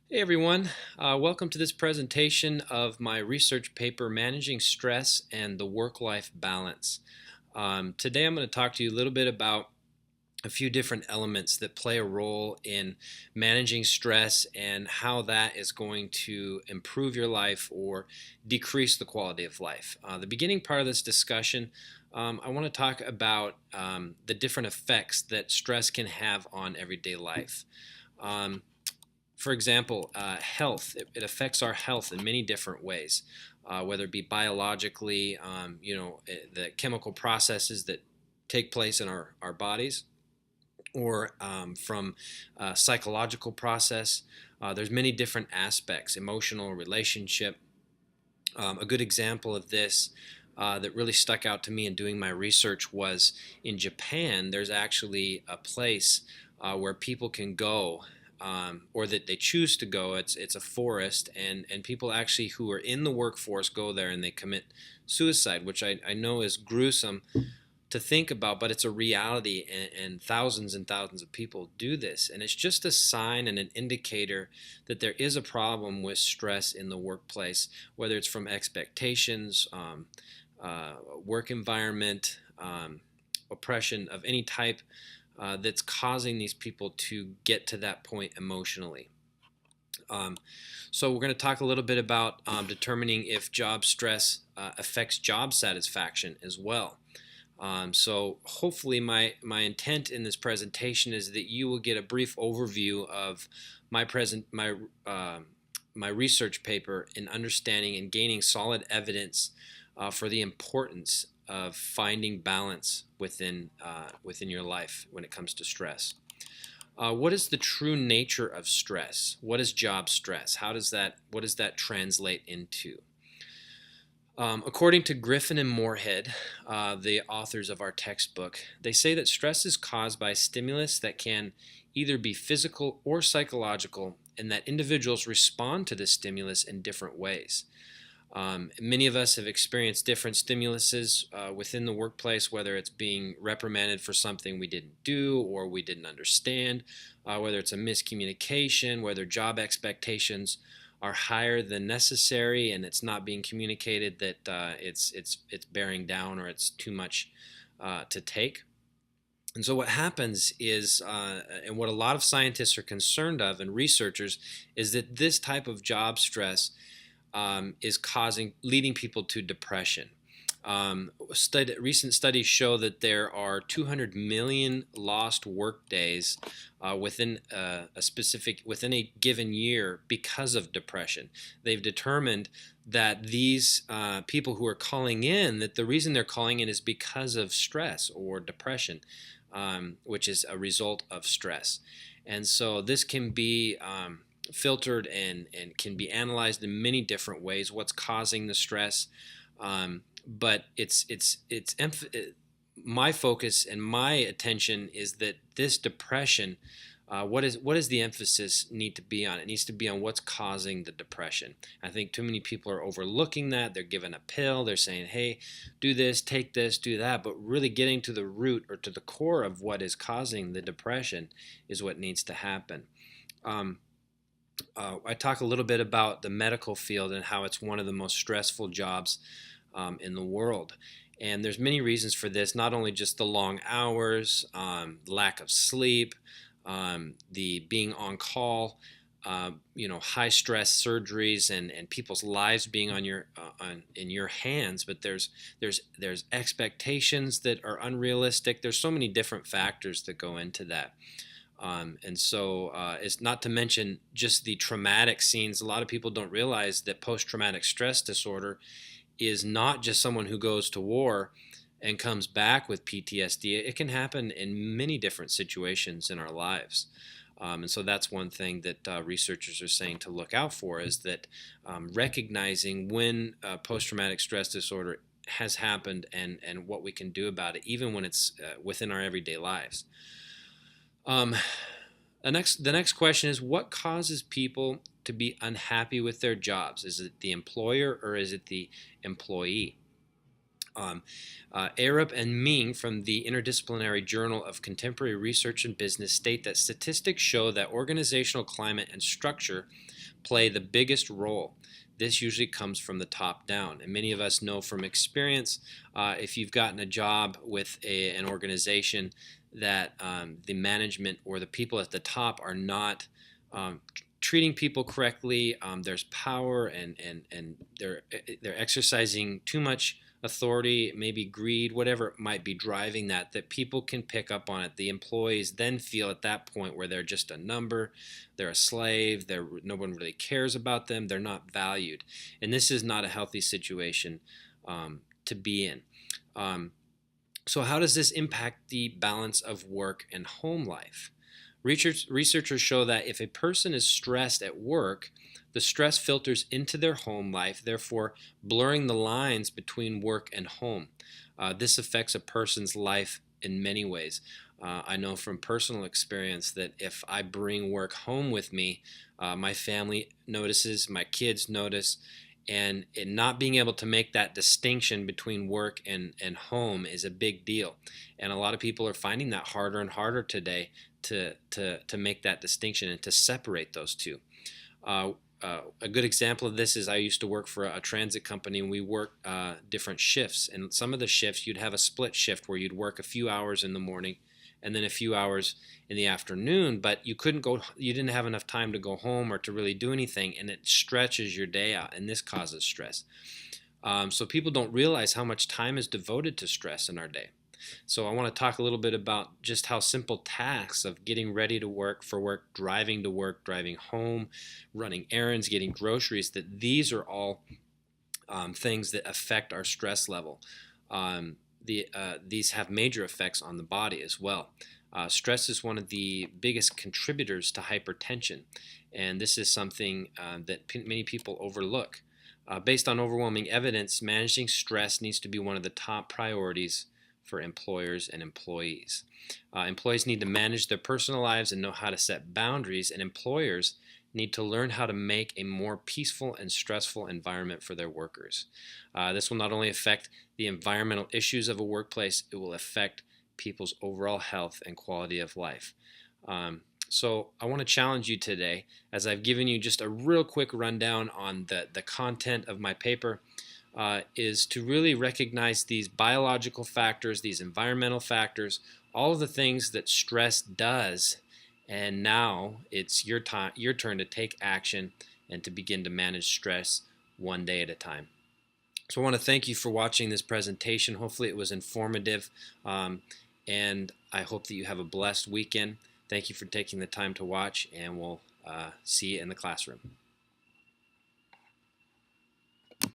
Hey everyone, welcome to this presentation of my research paper, Managing Stress and the Work-Life Balance. Today I'm going to talk to you a little bit about a few different elements that play a role in managing stress and how that is going to improve your life or decrease the quality of life. The beginning part of this discussion, I want to talk about the different effects that stress can have on everyday life. Um, for example, health. It affects our health in many different ways, whether it be biologically, the chemical processes that take place in our bodies, or from psychological process. There's many different aspects, emotional, relationship. A good example of this that really stuck out to me in doing my research was in Japan. There's actually a place where people can go, or that they choose to go. It's a forest, and people actually who are in the workforce go there and they commit suicide, which I know is gruesome to think about, but it's a reality, and thousands of people do this, and it's just a sign and an indicator that there is a problem with stress in the workplace, whether it's from expectations, work environment, oppression of any type, that's causing these people to get to that point emotionally. Um, so we're going to talk a little bit about determining if job stress affects job satisfaction as well. So hopefully my intent in this presentation is that you will get a brief overview of my my research paper in understanding and gaining solid evidence for the importance of finding balance within your life when it comes to stress. What is the true nature of stress? What is job stress? What does that translate into? According to Griffin and Moorhead, the authors of our textbook, they say that stress is caused by stimulus that can either be physical or psychological, and that individuals respond to this stimulus in different ways. Many of us have experienced different stimuluses within the workplace, whether it's being reprimanded for something we didn't do or we didn't understand, whether it's a miscommunication, whether job expectations are higher than necessary and it's not being communicated that it's bearing down or it's too much to take. And so what happens is, and what a lot of scientists are concerned of and researchers, is that this type of job stress is leading people to depression. Recent studies show that there are 200 million lost work days within within a given year because of depression. They've determined that these people who are calling in, that the reason they're calling in is because of stress or depression, which is a result of stress. And so this can be filtered and can be analyzed in many different ways. What's causing the stress? But my focus and my attention is that this depression, what does the emphasis need to be on? It needs to be on what's causing the depression. I think too many people are overlooking that. They're given a pill. They're saying, hey, do this, take this, do that. But really getting to the root or to the core of what is causing the depression is what needs to happen. I talk a little bit about the medical field and how it's one of the most stressful jobs in the world. And there's many reasons for this, not only just the long hours, lack of sleep, the being on call, high stress surgeries and people's lives being in your hands, but there's expectations that are unrealistic. There's so many different factors that go into that. And so it's not to mention just the traumatic scenes. A lot of people don't realize that post-traumatic stress disorder is not just someone who goes to war and comes back with PTSD. It can happen in many different situations in our lives. And so that's one thing that researchers are saying to look out for, is that recognizing when post-traumatic stress disorder has happened and what we can do about it, even when it's within our everyday lives. The next question is, what causes people to be unhappy with their jobs? Is it the employer or is it the employee? Um, Arup and Ming from the Interdisciplinary Journal of Contemporary Research and Business state that statistics show that organizational climate and structure play the biggest role. This usually comes from the top down. And many of us know from experience, if you've gotten a job with an organization that the management or the people at the top are not treating people correctly, there's power and they're exercising too much authority, maybe greed, whatever it might be driving that people can pick up on it. The employees then feel at that point where they're just a number, they're a slave, no one really cares about them, they're not valued. And this is not a healthy situation to be in. So how does this impact the balance of work and home life? Researchers show that if a person is stressed at work, the stress filters into their home life, therefore blurring the lines between work and home. This affects a person's life in many ways. I know from personal experience that if I bring work home with me, my family notices, my kids notice, and not being able to make that distinction between work and home is a big deal. And a lot of people are finding that harder and harder today to make that distinction and to separate those two. A good example of this is I used to work for a transit company, and we worked different shifts. And some of the shifts, you'd have a split shift where you'd work a few hours in the morning and then a few hours in the afternoon, but you didn't have enough time to go home or to really do anything, and it stretches your day out, and this causes stress. So people don't realize how much time is devoted to stress in our day. So I want to talk a little bit about just how simple tasks of getting ready to work, for work, driving to work, driving home, running errands, getting groceries, that these are all things that affect our stress level. These have major effects on the body as well. Stress is one of the biggest contributors to hypertension, and this is something that many people overlook. Based on overwhelming evidence, managing stress needs to be one of the top priorities for employers and employees. Employees need to manage their personal lives and know how to set boundaries, and employers need to learn how to make a more peaceful and stressful environment for their workers. This will not only affect the environmental issues of a workplace, it will affect people's overall health and quality of life. So I want to challenge you today, as I've given you just a real quick rundown on the content of my paper, is to really recognize these biological factors, these environmental factors, all of the things that stress does. And now it's your turn to take action and to begin to manage stress one day at a time. So I want to thank you for watching this presentation. Hopefully it was informative, and I hope that you have a blessed weekend. Thank you for taking the time to watch, and we'll see you in the classroom.